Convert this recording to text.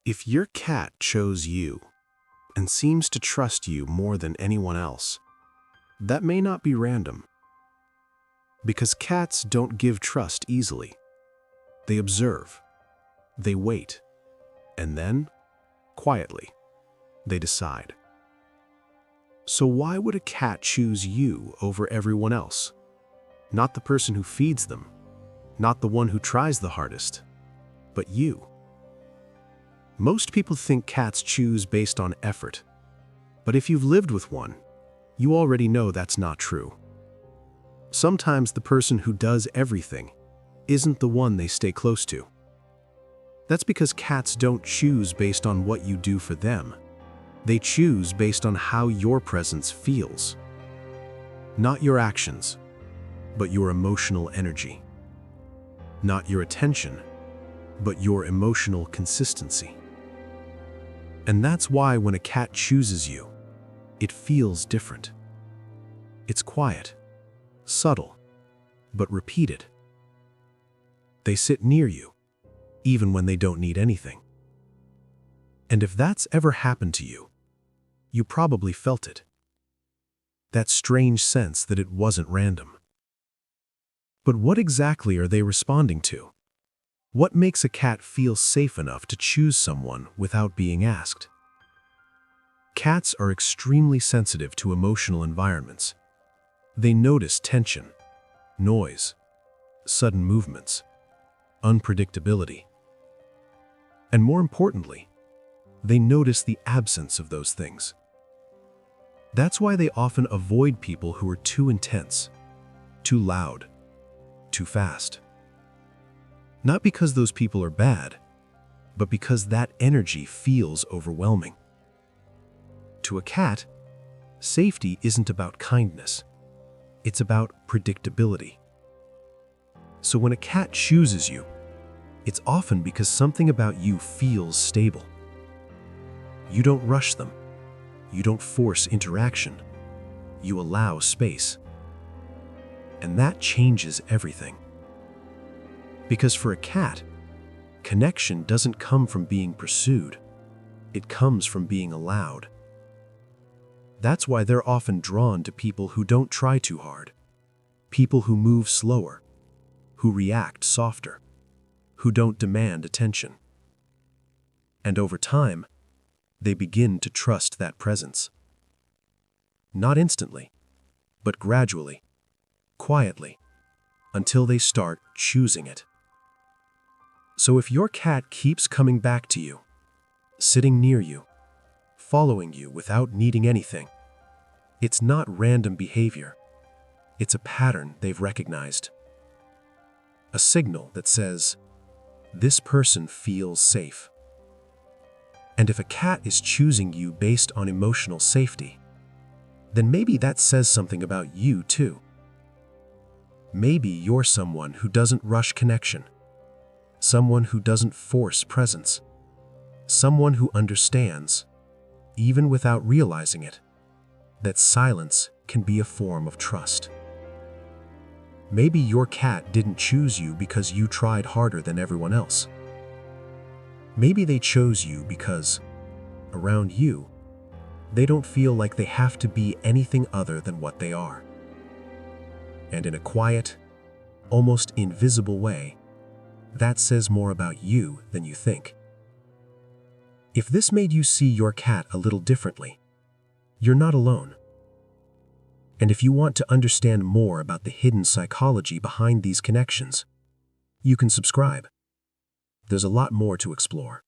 If your cat chose you and seems to trust you more than anyone else, that may not be random. Because cats don't give trust easily. They observe, they wait, and then, quietly, they decide. So why would a cat choose you over everyone else? Not the person who feeds them, not the one who tries the hardest, but you. Most people think cats choose based on effort, but if you've lived with one, you already know that's not true. Sometimes the person who does everything isn't the one they stay close to. That's because cats don't choose based on what you do for them. They choose based on how your presence feels. Not your actions, but your emotional energy. Not your attention, but your emotional consistency. And that's why when a cat chooses you, it feels different. It's quiet, subtle, but repeated. They sit near you, even when they don't need anything. And if that's ever happened to you, you probably felt it. That strange sense that it wasn't random. But what exactly are they responding to? What makes a cat feel safe enough to choose someone without being asked? Cats are extremely sensitive to emotional environments. They notice tension, noise, sudden movements, unpredictability. And more importantly, they notice the absence of those things. That's why they often avoid people who are too intense, too loud, too fast. Not because those people are bad, but because that energy feels overwhelming. To a cat, safety isn't about kindness. It's about predictability. So when a cat chooses you, it's often because something about you feels stable. You don't rush them. You don't force interaction. You allow space. And that changes everything. Because for a cat, connection doesn't come from being pursued. It comes from being allowed. That's why they're often drawn to people who don't try too hard, people who move slower, who react softer, who don't demand attention. And over time, they begin to trust that presence. Not instantly, but gradually, quietly, until they start choosing it. So if your cat keeps coming back to you, sitting near you, following you without needing anything, it's not random behavior. It's a pattern they've recognized. A signal that says, this person feels safe. And if a cat is choosing you based on emotional safety, then maybe that says something about you too. Maybe you're someone who doesn't rush connection, someone who doesn't force presence, someone who understands, even without realizing it, that silence can be a form of trust. Maybe your cat didn't choose you because you tried harder than everyone else. Maybe they chose you because, around you, they don't feel like they have to be anything other than what they are. And in a quiet, almost invisible way, that says more about you than you think. If this made you see your cat a little differently, you're not alone. And if you want to understand more about the hidden psychology behind these connections, you can subscribe. There's a lot more to explore.